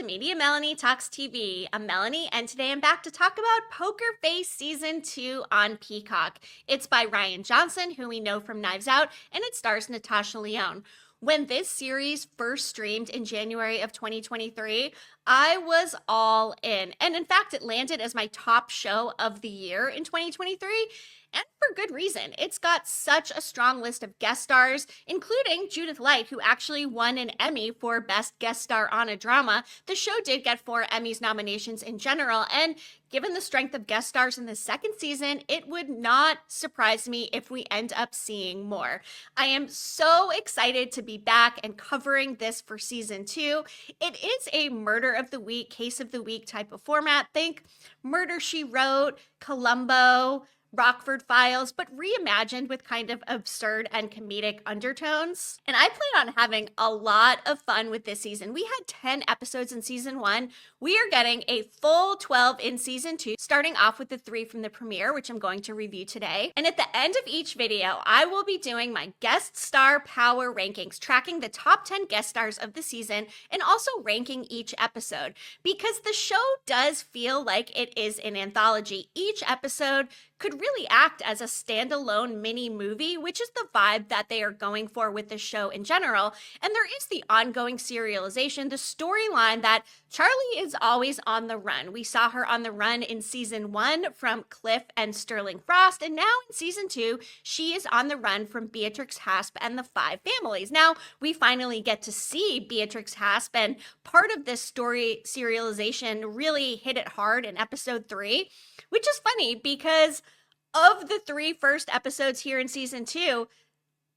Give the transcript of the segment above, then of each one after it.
Media Melanie Talks TV. I'm Melanie, and today I'm back to talk about Poker Face Season 2 on Peacock. It's by Rian Johnson, who we know from Knives Out, and it stars Natasha Lyonne. When this series first streamed in January of 2023, I was all in. And in fact, it landed as my top show of the year in 2023. And for good reason. It's got such a strong list of guest stars, including Judith Light, who actually won an Emmy for Best Guest Star on a Drama. The show did get 4 Emmys nominations in general, and given the strength of guest stars in the second season, it would not surprise me if we end up seeing more. I am so excited to be back and covering this for season 2. It is a murder of the week, case of the week type of format. Think Murder, She Wrote, Columbo, Rockford Files, but reimagined with kind of absurd and comedic undertones. And I plan on having a lot of fun with this season. We had 10 episodes in season 1. We are getting a full 12 in season 2, starting off with the 3 from the premiere, which I'm going to review today. And at the end of each video, I will be doing my guest star power rankings, tracking the top 10 guest stars of the season and also ranking each episode, because the show does feel like it is an anthology. Each episode could really act as a standalone mini movie, which is the vibe that they are going for with the show in general. And there is the ongoing serialization, the storyline that Charlie is always on the run. We saw her on the run in season 1 from Cliff and Sterling Frost, and now in season 2, she is on the run from Beatrix Hasp and the 5 families. Now, we finally get to see Beatrix Hasp, and part of this story serialization really hit it hard in episode 3, which is funny because of the 3 first episodes here in season 2,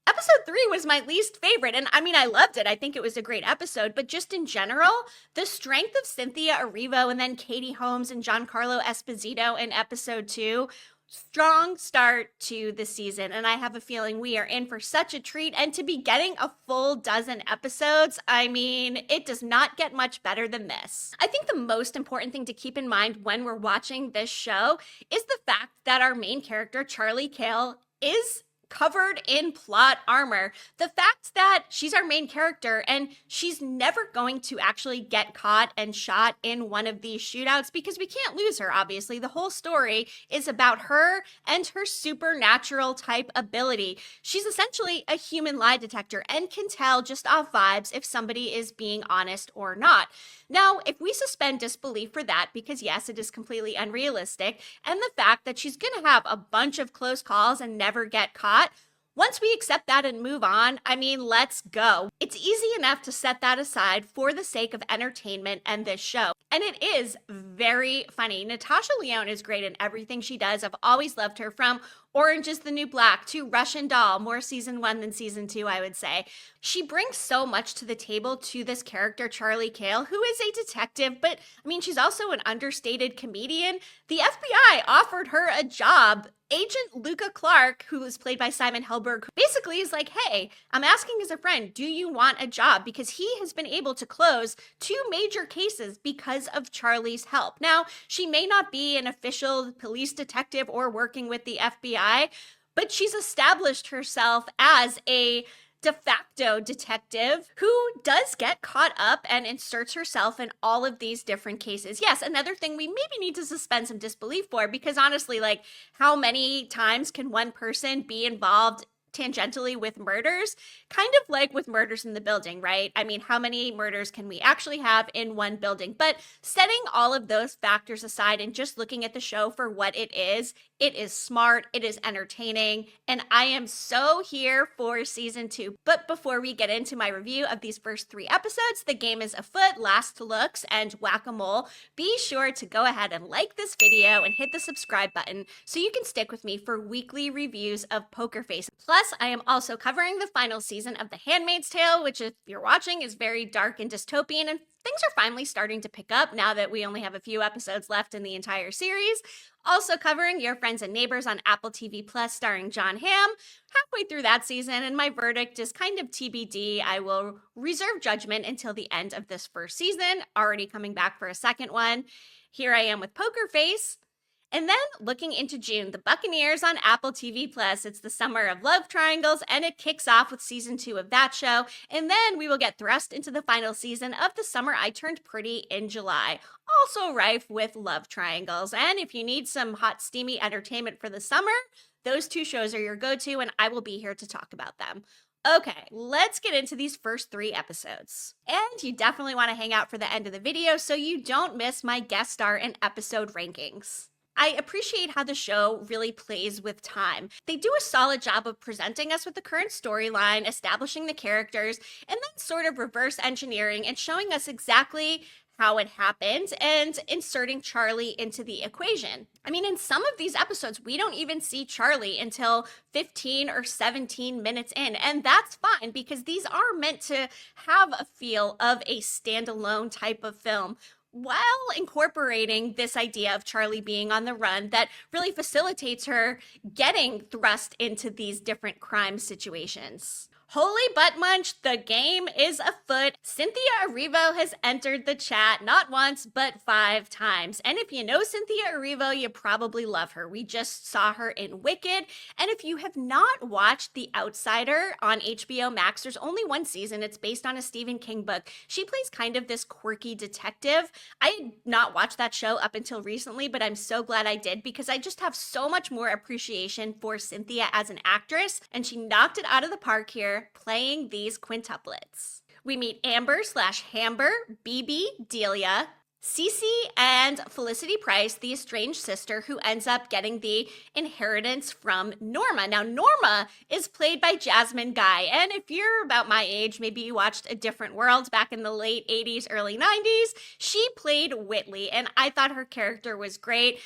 episode 3 was my least favorite. And I mean, I loved it. I think it was a great episode. But just in general, the strength of Cynthia Erivo and then Katie Holmes and Giancarlo Esposito in episode 2, strong start to the season. And I have a feeling we are in for such a treat. And to be getting a full dozen episodes, I mean, it does not get much better than this. I think the most important thing to keep in mind when we're watching this show is the fact that our main character, Charlie Cale, is covered in plot armor. The fact that she's our main character and she's never going to actually get caught and shot in one of these shootouts, because we can't lose her, obviously. The whole story is about her and her supernatural type ability. She's essentially a human lie detector and can tell just off vibes if somebody is being honest or not. Now, if we suspend disbelief for that, because yes, it is completely unrealistic, and the fact that she's going to have a bunch of close calls and never get caught, once we accept that and move on, I mean, let's go. It's easy enough to set that aside for the sake of entertainment and this show. And it is very funny. Natasha Lyonne is great in everything she does. I've always loved her, from Orange is the New Black to Russian Doll, more season 1 than season 2, I would say. She brings so much to the table to this character, Charlie Cale, who is a detective, but I mean, she's also an understated comedian. The FBI offered her a job. Agent Luca Clark, who is played by Simon Helberg, basically is like, hey, I'm asking as a friend, do you want a job? Because he has been able to close 2 major cases because of Charlie's help. Now, she may not be an official police detective or working with the FBI, but she's established herself as a de facto detective who does get caught up and inserts herself in all of these different cases. Yes, another thing we maybe need to suspend some disbelief for, because honestly, like, how many times can one person be involved tangentially with murders? Kind of like with Murders in the Building, right? I mean, how many murders can we actually have in one building? But setting all of those factors aside and just looking at the show for what it is smart, it is entertaining, and I am so here for season 2. But before we get into my review of these first 3 episodes, the game is afoot, last looks, and whack-a-mole. Be sure to go ahead and like this video and hit the subscribe button so you can stick with me for weekly reviews of Poker Face. Plus, I am also covering the final season of The Handmaid's Tale, which, if you're watching, is very dark and dystopian, and things are finally starting to pick up now that we only have a few episodes left in the entire series. Also covering Your Friends and Neighbors on Apple TV Plus, starring John Hamm. Halfway through that season, and my verdict is kind of TBD. I will reserve judgment until the end of this first season, already coming back for a second one. Here I am with Poker Face. And then looking into June, The Buccaneers on Apple TV Plus. It's the summer of love triangles, and it kicks off with season 2 of that show. And then we will get thrust into the final season of The Summer I Turned Pretty in July. Also rife with love triangles. And if you need some hot, steamy entertainment for the summer, those 2 shows are your go-to, and I will be here to talk about them. Okay, let's get into these first 3 episodes. And you definitely want to hang out for the end of the video so you don't miss my guest star and episode rankings. I appreciate how the show really plays with time. They do a solid job of presenting us with the current storyline, establishing the characters, and then sort of reverse engineering and showing us exactly how it happened and inserting Charlie into the equation. I mean, in some of these episodes, we don't even see Charlie until 15 or 17 minutes in, and that's fine because these are meant to have a feel of a standalone type of film, while incorporating this idea of Charlie being on the run that really facilitates her getting thrust into these different crime situations. Holy Butt Munch, the game is afoot. Cynthia Erivo has entered the chat not once, but 5 times. And if you know Cynthia Erivo, you probably love her. We just saw her in Wicked. And if you have not watched The Outsider on HBO Max, there's only 1 season. It's based on a Stephen King book. She plays kind of this quirky detective. I had not watched that show up until recently, but I'm so glad I did because I just have so much more appreciation for Cynthia as an actress. And she knocked it out of the park here, playing these quintuplets. We meet Amber/Hamber, BB, Delia, Cece, and Felicity Price, the estranged sister who ends up getting the inheritance from Norma. Now, Norma is played by Jasmine Guy, and if you're about my age, maybe you watched A Different World back in the late 80s, early 90s, she played Whitley, and I thought her character was great.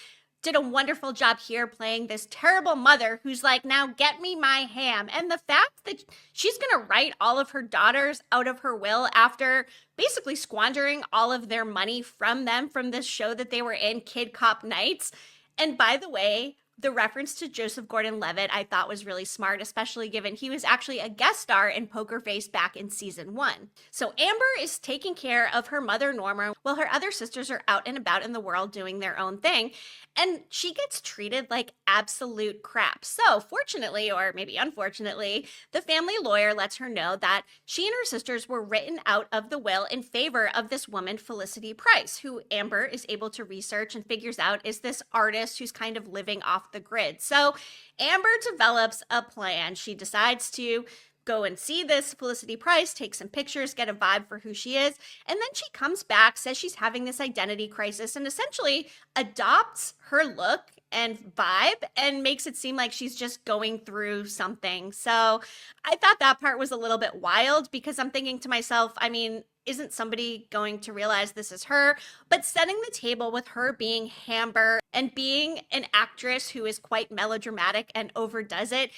Did a wonderful job here playing this terrible mother who's like, now get me my ham. And the fact that she's going to write all of her daughters out of her will after basically squandering all of their money from them from this show that they were in, Kid Cop Nights. And by the way, the reference to Joseph Gordon-Levitt I thought was really smart, especially given he was actually a guest star in Poker Face back in season 1. So Amber is taking care of her mother Norma while her other sisters are out and about in the world doing their own thing. And she gets treated like absolute crap. So fortunately, or maybe unfortunately, the family lawyer lets her know that she and her sisters were written out of the will in favor of this woman, Felicity Price, who Amber is able to research and figures out is this artist who's kind of living off the grid. So Amber develops a plan. She decides to go and see this Felicity Price, take some pictures, get a vibe for who she is, and then she comes back, says she's having this identity crisis, and essentially adopts her look and vibe and makes it seem like she's just going through something. So I thought that part was a little bit wild because I'm thinking to myself, I mean, isn't somebody going to realize this is her? But setting the table with her being Hamber and being an actress who is quite melodramatic and overdoes it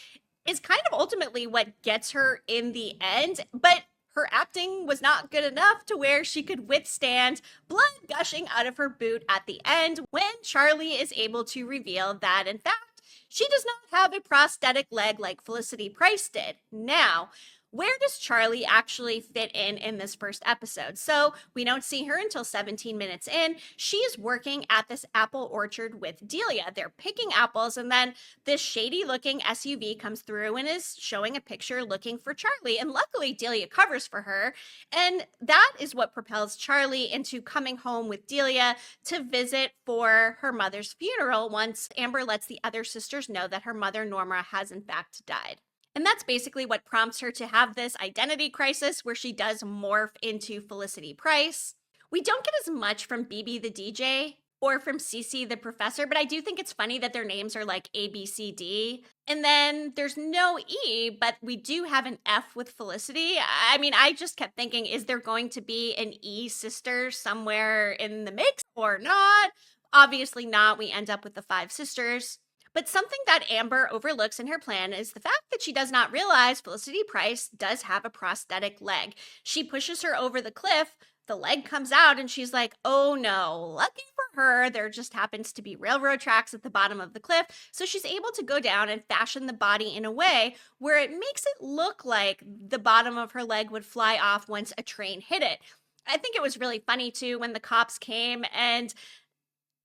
is kind of ultimately what gets her in the end. But her acting was not good enough to where she could withstand blood gushing out of her boot at the end when Charlie is able to reveal that, in fact, she does not have a prosthetic leg like Felicity Price did. Now, where does Charlie actually fit in this first episode? So we don't see her until 17 minutes in. She's working at this apple orchard with Delia. They're picking apples, and then this shady looking SUV comes through and is showing a picture looking for Charlie. And luckily, Delia covers for her. And that is what propels Charlie into coming home with Delia to visit for her mother's funeral once Amber lets the other sisters know that her mother, Norma, has in fact died. And that's basically what prompts her to have this identity crisis where she does morph into Felicity Price. We don't get as much from BB the DJ or from Cece the professor, but I do think it's funny that their names are like A, B, C, D. And then there's no E, but we do have an F with Felicity. I mean, I just kept thinking, is there going to be an E sister somewhere in the mix or not? Obviously not. We end up with the 5 sisters. But something that Amber overlooks in her plan is the fact that she does not realize Felicity Price does have a prosthetic leg. She pushes her over the cliff, the leg comes out, and she's like, oh no, lucky for her, there just happens to be railroad tracks at the bottom of the cliff. So she's able to go down and fashion the body in a way where it makes it look like the bottom of her leg would fly off once a train hit it. I think it was really funny too when the cops came and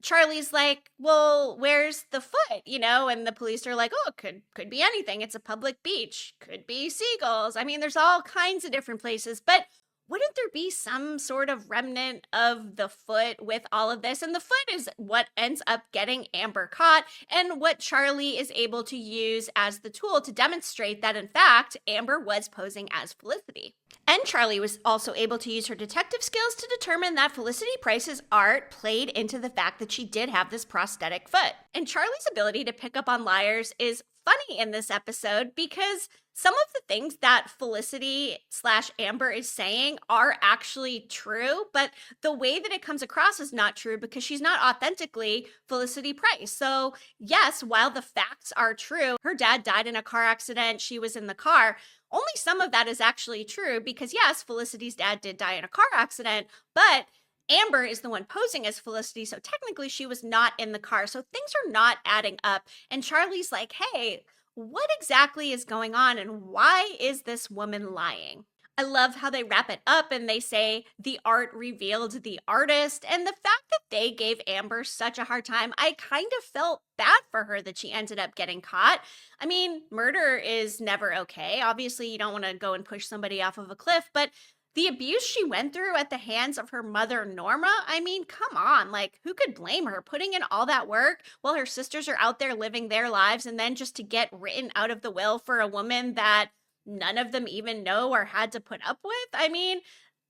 Charlie's like, well, where's the foot? And the police are like, oh, it could be anything. It's a public beach. Could be seagulls. I mean, there's all kinds of different places, but wouldn't there be some sort of remnant of the foot with all of this? And the foot is what ends up getting Amber caught and what Charlie is able to use as the tool to demonstrate that, in fact, Amber was posing as Felicity. And Charlie was also able to use her detective skills to determine that Felicity Price's art played into the fact that she did have this prosthetic foot. And Charlie's ability to pick up on liars is funny in this episode because some of the things that Felicity/Amber is saying are actually true, but the way that it comes across is not true because she's not authentically Felicity Price. So yes, while the facts are true, her dad died in a car accident, she was in the car, only some of that is actually true because yes, Felicity's dad did die in a car accident, but Amber is the one posing as Felicity, so technically she was not in the car. So things are not adding up. And Charlie's like, hey, what exactly is going on and why is this woman lying? I love how they wrap it up and they say the art revealed the artist. And the fact that they gave Amber such a hard time, I kind of felt bad for her that she ended up getting caught. I mean, murder is never okay. Obviously, you don't want to go and push somebody off of a cliff, but the abuse she went through at the hands of her mother, Norma, I mean, come on, like, who could blame her? Putting in all that work while her sisters are out there living their lives and then just to get written out of the will for a woman that none of them even know or had to put up with? I mean,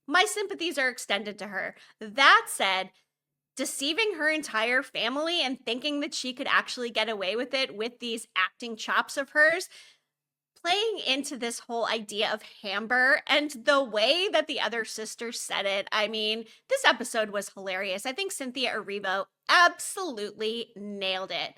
my sympathies are extended to her. That said, deceiving her entire family and thinking that she could actually get away with it with these acting chops of hers, playing into this whole idea of Hamber and the way that the other sisters said it, I mean, this episode was hilarious. I think Cynthia Erivo absolutely nailed it.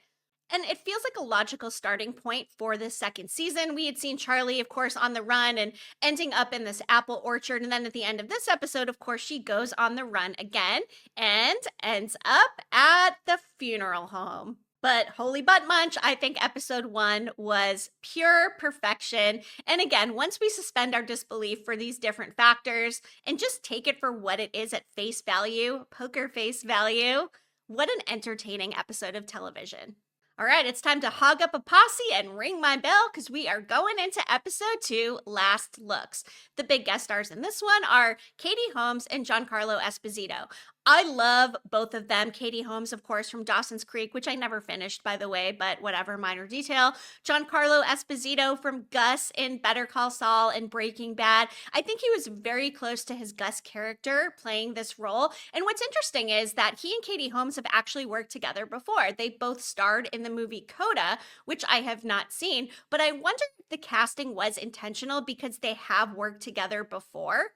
And it feels like a logical starting point for this second season. We had seen Charlie, of course, on the run and ending up in this apple orchard. And then at the end of this episode, of course, she goes on the run again and ends up at the funeral home. But holy butt munch, I think episode 1 was pure perfection. And again, once we suspend our disbelief for these different factors and just take it for what it is at face value, poker face value, what an entertaining episode of television. All right, it's time to hog up a posse and ring my bell because we are going into episode 2, Last Looks. The big guest stars in this one are Katie Holmes and Giancarlo Esposito. I love both of them. Katie Holmes, of course, from Dawson's Creek, which I never finished, by the way, but whatever, minor detail. Giancarlo Esposito from Gus in Better Call Saul and Breaking Bad. I think he was very close to his Gus character playing this role. And what's interesting is that he and Katie Holmes have actually worked together before. They both starred in the movie Coda, which I have not seen, but I wonder if the casting was intentional because they have worked together before,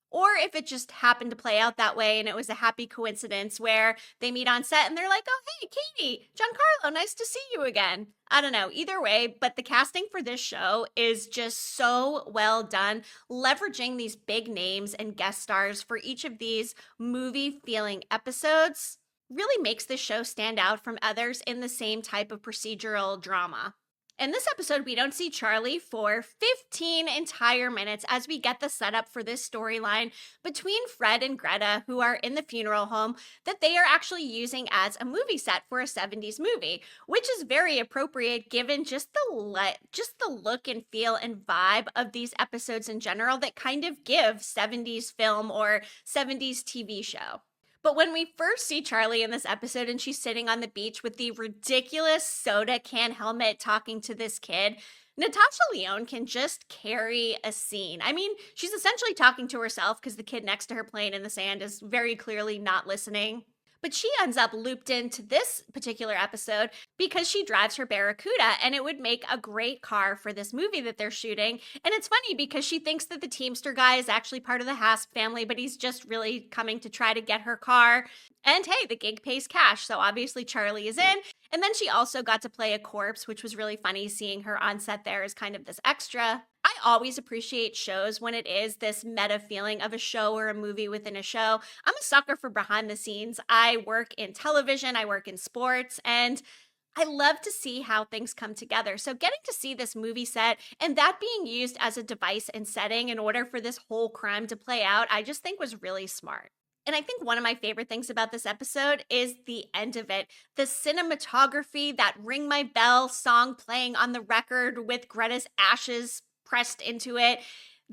or if it just happened to play out that way and it was a happy coincidence where they meet on set and they're like, oh, hey, Katie, Giancarlo, nice to see you again. I don't know, either way, but the casting for this show is just so well done, leveraging these big names and guest stars for each of these movie-feeling episodes really makes this show stand out from others in the same type of procedural drama. In this episode, we don't see Charlie for 15 entire minutes as we get the setup for this storyline between Fred and Greta, who are in the funeral home that they are actually using as a movie set for a 70s movie, which is very appropriate given just the look and feel and vibe of these episodes in general that kind of give 70s film or 70s TV show. But when we first see Charlie in this episode and she's sitting on the beach with the ridiculous soda can helmet talking to this kid, Natasha Lyonne can just carry a scene. I mean, she's essentially talking to herself because the kid next to her playing in the sand is very clearly not listening. But she ends up looped into this particular episode because she drives her Barracuda, and it would make a great car for this movie that they're shooting. And it's funny because she thinks that the Teamster guy is actually part of the Hasp family, but he's just really coming to try to get her car. And hey, the gig pays cash, so obviously Charlie is in. And then she also got to play a corpse, which was really funny seeing her on set there as kind of this extra. I always appreciate shows when it is this meta feeling of a show or a movie within a show. I'm a sucker for behind the scenes. I work in television, I work in sports, and I love to see how things come together. So getting to see this movie set and that being used as a device and setting in order for this whole crime to play out, I just think was really smart. And I think one of my favorite things about this episode is the end of it. The cinematography, that Ring My Bell song playing on the record with Greta's ashes pressed into it.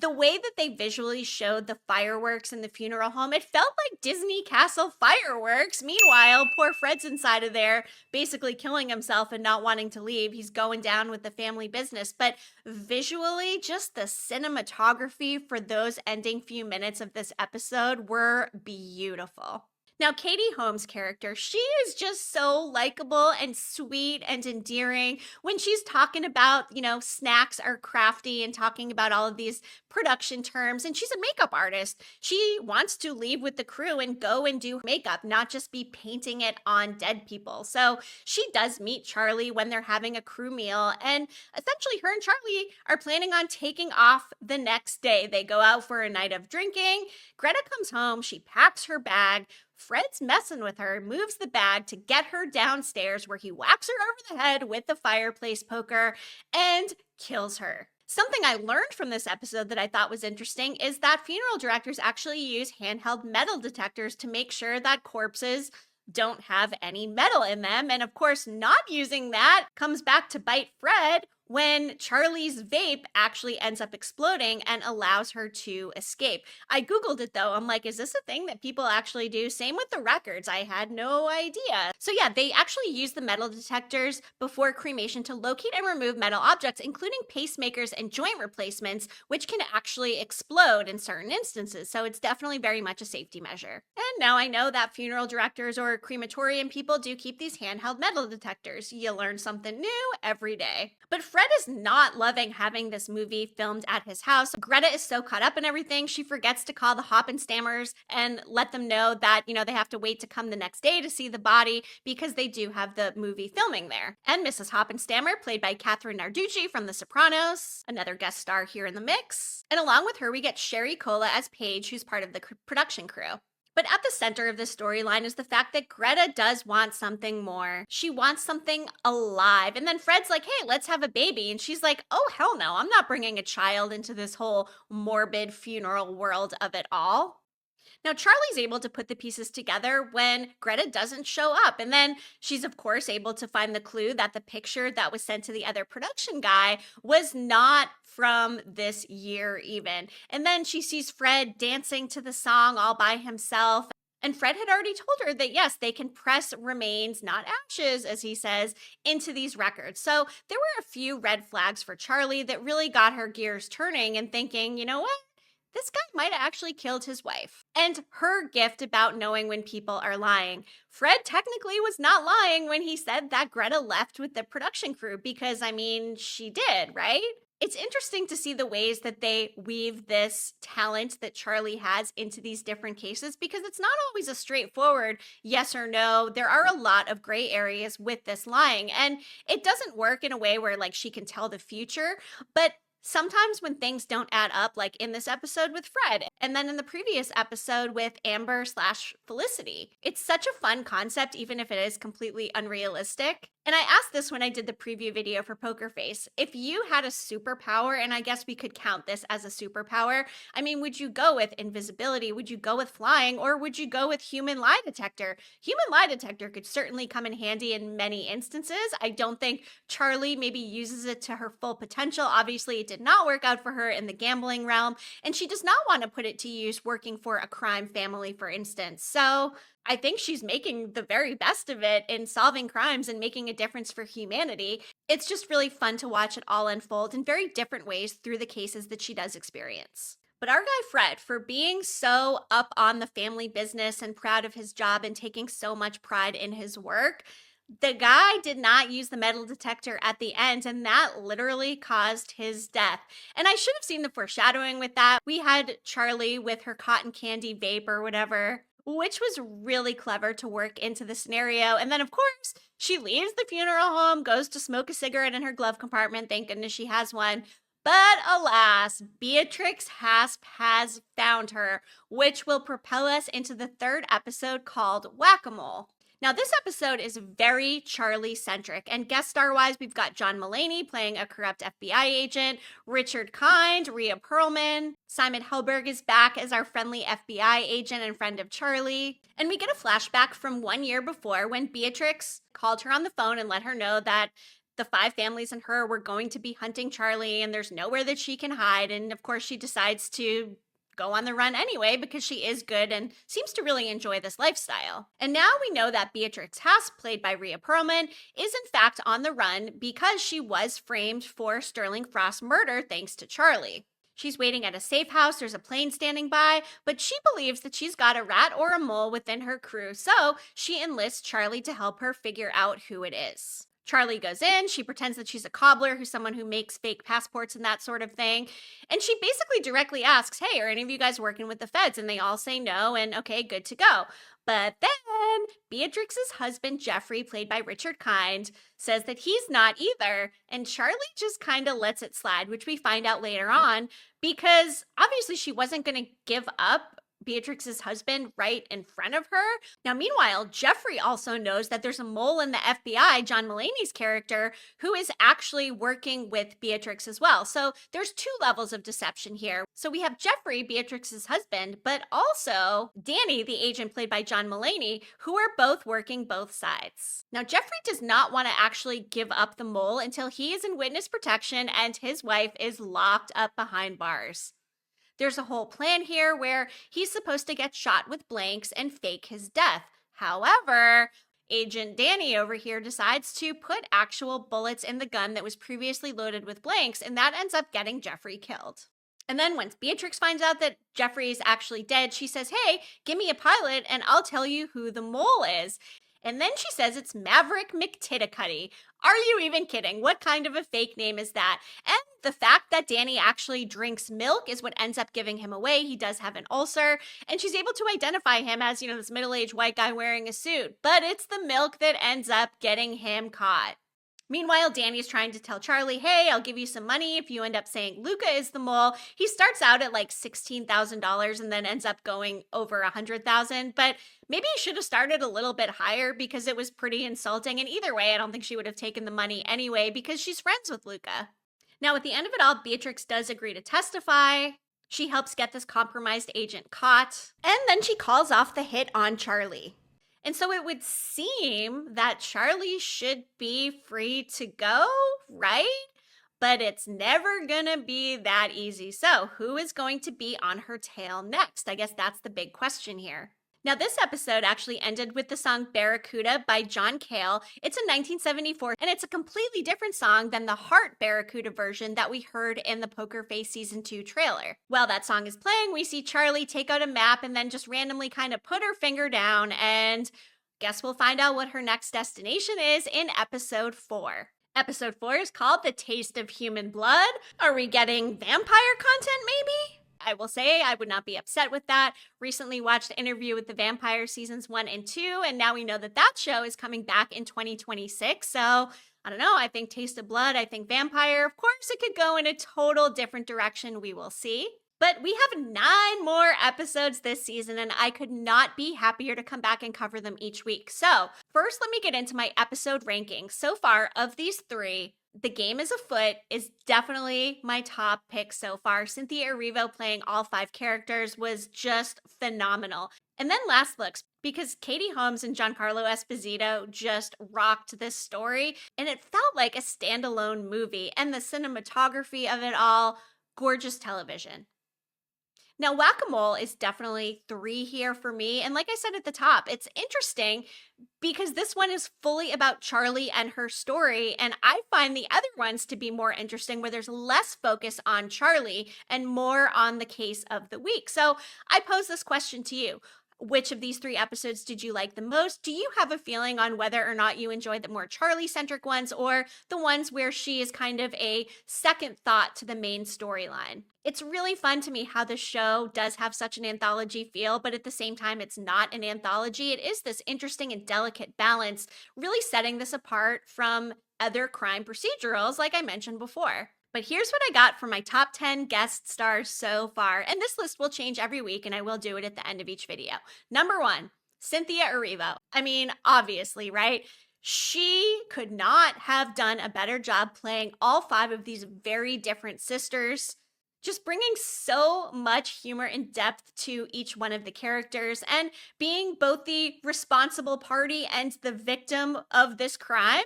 The way that they visually showed the fireworks in the funeral home, it felt like Disney Castle fireworks. Meanwhile, poor Fred's inside of there, basically killing himself and not wanting to leave. He's going down with the family business. But visually, just the cinematography for those ending few minutes of this episode were beautiful. Now, Katie Holmes' character, she is just so likable and sweet and endearing when she's talking about, snacks are crafty and talking about all of these production terms. And she's a makeup artist. She wants to leave with the crew and go and do makeup, not just be painting it on dead people. So she does meet Charlie when they're having a crew meal. And essentially, her and Charlie are planning on taking off the next day. They go out for a night of drinking. Greta comes home. She packs her bag. Fred's messing with her, moves the bag to get her downstairs where he whacks her over the head with the fireplace poker and kills her. Something I learned from this episode that I thought was interesting is that funeral directors actually use handheld metal detectors to make sure that corpses don't have any metal in them. And of course, not using that comes back to bite Fred when Charlie's vape actually ends up exploding and allows her to escape. I Googled it though. I'm like, is this a thing that people actually do? Same with the records. I had no idea. So yeah, they actually use the metal detectors before cremation to locate and remove metal objects, including pacemakers and joint replacements, which can actually explode in certain instances. So it's definitely very much a safety measure. And now I know that funeral directors or crematorium people do keep these handheld metal detectors. You learn something new every day. But Fred is not loving having this movie filmed at his house. Greta is so caught up in everything, she forgets to call the Hoppenstammers and let them know that, they have to wait to come the next day to see the body because they do have the movie filming there. And Mrs. Hoppenstammer, played by Catherine Narducci from The Sopranos, another guest star here in the mix. And along with her, we get Sherry Cola as Paige, who's part of the production crew. But at the center of this storyline is the fact that Greta does want something more. She wants something alive. And then Fred's like, hey, let's have a baby. And she's like, oh, hell no, I'm not bringing a child into this whole morbid funeral world of it all. Now, Charlie's able to put the pieces together when Greta doesn't show up. And then she's, of course, able to find the clue that the picture that was sent to the other production guy was not from this year even. And then she sees Fred dancing to the song all by himself. And Fred had already told her that, yes, they can press remains, not ashes, as he says, into these records. So there were a few red flags for Charlie that really got her gears turning and thinking, you know what? This guy might have actually killed his wife. And her gift about knowing when people are lying. Fred technically was not lying when he said that Greta left with the production crew because, she did, right? It's interesting to see the ways that they weave this talent that Charlie has into these different cases because it's not always a straightforward yes or no. There are a lot of gray areas with this lying, and it doesn't work in a way where she can tell the future, but sometimes when things don't add up, like in this episode with Fred, and then in the previous episode with Amber/Felicity, it's such a fun concept, even if it is completely unrealistic. And I asked this when I did the preview video for Poker Face. If you had a superpower, and I guess we could count this as a superpower, would you go with invisibility? Would you go with flying? Or would you go with human lie detector? Human lie detector could certainly come in handy in many instances. I don't think Charlie maybe uses it to her full potential. Obviously, it did not work out for her in the gambling realm, and she does not want to put it to use working for a crime family, for instance. So I think she's making the very best of it in solving crimes and making a difference for humanity. It's just really fun to watch it all unfold in very different ways through the cases that she does experience. But our guy Fred, for being so up on the family business and proud of his job and taking so much pride in his work, the guy did not use the metal detector at the end, and that literally caused his death. And I should have seen the foreshadowing with that. We had Charlie with her cotton candy vape or whatever, which was really clever to work into the scenario. And then, of course, she leaves the funeral home, goes to smoke a cigarette in her glove compartment. Thank goodness she has one. But alas, Beatrix Hasp has found her, which will propel us into the third episode called Whack-A-Mole. Now, this episode is very Charlie-centric, and guest star-wise, we've got John Mulaney playing a corrupt FBI agent, Richard Kind, Rhea Perlman, Simon Helberg is back as our friendly FBI agent and friend of Charlie, and we get a flashback from 1 year before when Beatrix called her on the phone and let her know that the 5 families and her were going to be hunting Charlie, and there's nowhere that she can hide, and of course she decides to go on the run anyway because she is good and seems to really enjoy this lifestyle. And now we know that Beatrix Haas, played by Rhea Perlman, is in fact on the run because she was framed for Sterling Frost's murder thanks to Charlie. She's waiting at a safe house, there's a plane standing by, but she believes that she's got a rat or a mole within her crew, so she enlists Charlie to help her figure out who it is. Charlie goes in, she pretends that she's a cobbler who's someone who makes fake passports and that sort of thing. And she basically directly asks, hey, are any of you guys working with the feds? And they all say no, and okay, good to go. But then Beatrix's husband, Jeffrey, played by Richard Kind, says that he's not either. And Charlie just kind of lets it slide, which we find out later on, because obviously she wasn't going to give up Beatrix's husband right in front of her. Now, meanwhile, Jeffrey also knows that there's a mole in the FBI, John Mulaney's character, who is actually working with Beatrix as well. So there's 2 levels of deception here. So we have Jeffrey, Beatrix's husband, but also Danny, the agent played by John Mulaney, who are both working both sides. Now, Jeffrey does not want to actually give up the mole until he is in witness protection and his wife is locked up behind bars. There's a whole plan here where he's supposed to get shot with blanks and fake his death. However, Agent Danny over here decides to put actual bullets in the gun that was previously loaded with blanks, and that ends up getting Jeffrey killed. And then once Beatrix finds out that Jeffrey is actually dead, she says, hey, give me a pilot and I'll tell you who the mole is. And then she says it's Maverick McTitticutty. Are you even kidding? What kind of a fake name is that? And the fact that Danny actually drinks milk is what ends up giving him away. He does have an ulcer, and she's able to identify him as, this middle-aged white guy wearing a suit. But it's the milk that ends up getting him caught. Meanwhile, Danny's trying to tell Charlie, hey, I'll give you some money if you end up saying Luca is the mole. He starts out at like $16,000 and then ends up going over $100,000. But maybe he should have started a little bit higher because it was pretty insulting. And either way, I don't think she would have taken the money anyway because she's friends with Luca. Now, at the end of it all, Beatrix does agree to testify. She helps get this compromised agent caught. And then she calls off the hit on Charlie. And so it would seem that Charlie should be free to go, right? But it's never gonna be that easy. So who is going to be on her tail next? I guess that's the big question here. Now, this episode actually ended with the song Barracuda by Giancarlo Cale. It's a 1974, and it's a completely different song than the Heart Barracuda version that we heard in the Poker Face Season 2 trailer. While that song is playing, we see Charlie take out a map and then just randomly kind of put her finger down, and guess we'll find out what her next destination is in Episode 4. Episode 4 is called The Taste of Human Blood. Are we getting vampire content, maybe? I will say I would not be upset with that. Recently watched Interview with the Vampire Seasons 1 and 2, and now we know that that show is coming back in 2026. So, I don't know, I think Taste of Blood, I think vampire. Of course, it could go in a total different direction. We will see. But we have 9 more episodes this season, and I could not be happier to come back and cover them each week. So, first, let me get into my episode ranking. So far, of these 3, The Game is Afoot is definitely my top pick so far. Cynthia Erivo playing all 5 characters was just phenomenal. And then Last Looks, because Katie Holmes and Giancarlo Esposito just rocked this story, and it felt like a standalone movie, and the cinematography of it all, gorgeous television. Now, Whack-A-Mole is definitely 3 here for me. And like I said at the top, it's interesting because this one is fully about Charlie and her story. And I find the other ones to be more interesting where there's less focus on Charlie and more on the case of the week. So I pose this question to you. Which of these 3 episodes did you like the most? Do you have a feeling on whether or not you enjoyed the more Charlie-centric ones or the ones where she is kind of a second thought to the main storyline? It's really fun to me how the show does have such an anthology feel, but at the same time, it's not an anthology. It is this interesting and delicate balance, really setting this apart from other crime procedurals, like I mentioned before. But here's what I got for my top 10 guest stars so far, and this list will change every week, and I will do it at the end of each video. Number 1, Cynthia Erivo. I mean, obviously, right? She could not have done a better job playing all 5 of these very different sisters, just bringing so much humor and depth to each one of the characters and being both the responsible party and the victim of this crime.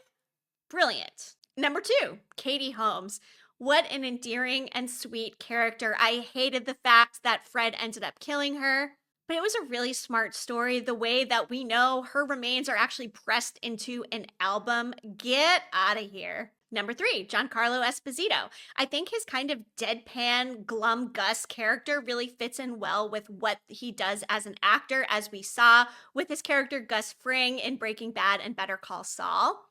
Brilliant. Number 2, Katie Holmes. What an endearing and sweet character. I hated the fact that Fred ended up killing her, but it was a really smart story. The way that we know her remains are actually pressed into an album. Get out of here. Number 3, Giancarlo Esposito. I think his kind of deadpan, glum Gus character really fits in well with what he does as an actor, as we saw with his character Gus Fring in Breaking Bad and Better Call Saul.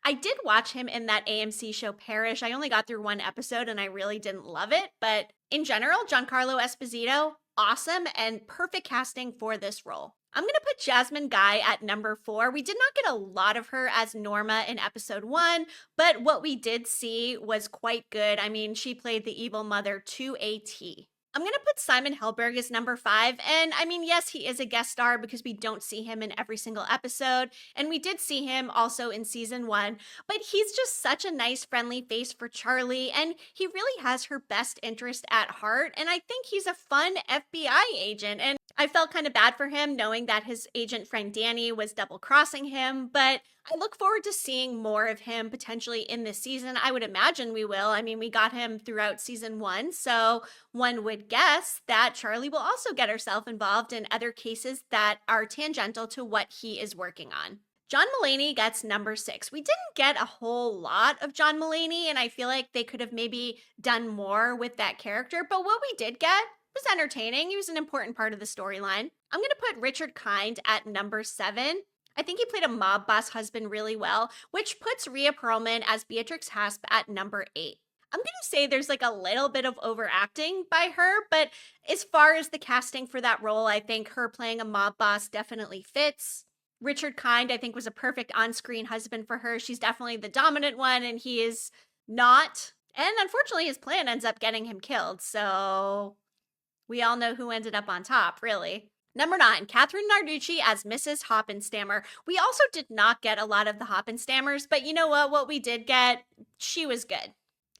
I did watch him in that AMC show Parish. I only got through 1 episode and I really didn't love it, but in general, Giancarlo Esposito, awesome and perfect casting for this role. I'm going to put Jasmine Guy at number 4. We did not get a lot of her as Norma in episode 1, but what we did see was quite good. I mean, she played the evil mother to a T. I'm going to put Simon Helberg as number 5, and I mean, yes, he is a guest star because we don't see him in every single episode, and we did see him also in season 1, but he's just such a nice, friendly face for Charlie, and he really has her best interest at heart, and I think he's a fun FBI agent, and I felt kind of bad for him knowing that his agent friend Danny was double-crossing him, but I look forward to seeing more of him potentially in this season. I would imagine we will. I mean, we got him throughout season 1, so one would guess that Charlie will also get herself involved in other cases that are tangential to what he is working on. John Mulaney gets number 6. We didn't get a whole lot of John Mulaney, and I feel like they could have maybe done more with that character, but what we did get was entertaining. He was an important part of the storyline. I'm going to put Richard Kind at number 7. I think he played a mob boss husband really well, which puts Rhea Perlman as Beatrix Hasp at number 8. I'm going to say there's like a little bit of overacting by her, but as far as the casting for that role, I think her playing a mob boss definitely fits. Richard Kind, I think, was a perfect on-screen husband for her. She's definitely the dominant one, and he is not. And unfortunately, his plan ends up getting him killed, so we all know who ended up on top, really. Number 9, Catherine Narducci as Mrs. Hoppenstammer. We also did not get a lot of the Hoppenstammers, but you know what? What we did get, she was good.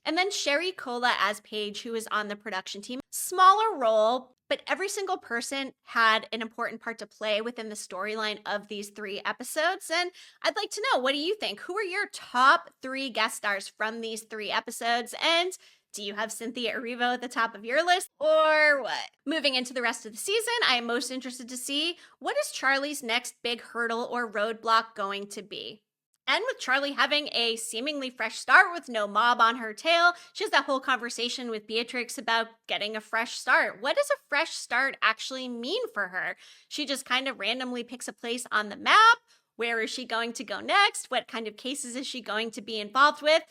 And then Sherry Cola as Paige, who is on the production team. Smaller role, but every single person had an important part to play within the storyline of these 3 episodes. And I'd like to know, what do you think? Who are your top 3 guest stars from these 3 episodes? And do you have Cynthia Erivo at the top of your list, or what? Moving into the rest of the season, I am most interested to see, what is Charlie's next big hurdle or roadblock going to be? And with Charlie having a seemingly fresh start with no mob on her tail, she has that whole conversation with Beatrix about getting a fresh start. What does a fresh start actually mean for her? She just kind of randomly picks a place on the map. Where is she going to go next? What kind of cases is she going to be involved with?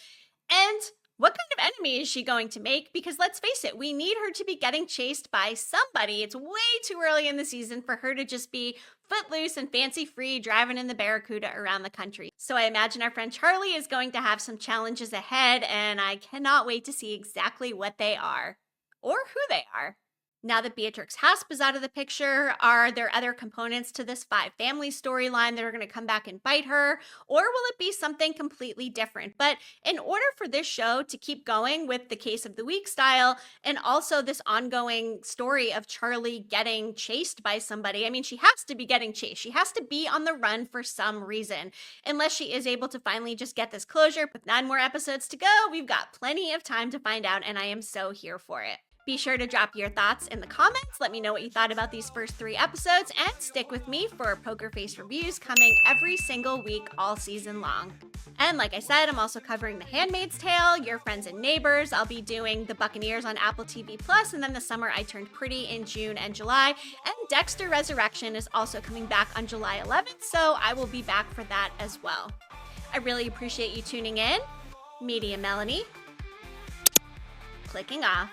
And what kind of enemy is she going to make? Because let's face it, we need her to be getting chased by somebody. It's way too early in the season for her to just be footloose and fancy-free driving in the Barracuda around the country. So I imagine our friend Charlie is going to have some challenges ahead, and I cannot wait to see exactly what they are, or who they are. Now that Beatrix Hasp is out of the picture, are there other components to this 5-family storyline that are going to come back and bite her? Or will it be something completely different? But in order for this show to keep going with the case of the week style, and also this ongoing story of Charlie getting chased by somebody, I mean, she has to be getting chased. She has to be on the run for some reason, unless she is able to finally just get this closure. With 9 more episodes to go, we've got plenty of time to find out, and I am so here for it. Be sure to drop your thoughts in the comments. Let me know what you thought about these first 3 episodes, and stick with me for Poker Face reviews coming every single week all season long. And like I said, I'm also covering The Handmaid's Tale, Your Friends and Neighbors. I'll be doing The Buccaneers on Apple TV+, and then The Summer I Turned Pretty in June and July. And Dexter Resurrection is also coming back on July 11th, so I will be back for that as well. I really appreciate you tuning in. Media Melanie. Clicking off.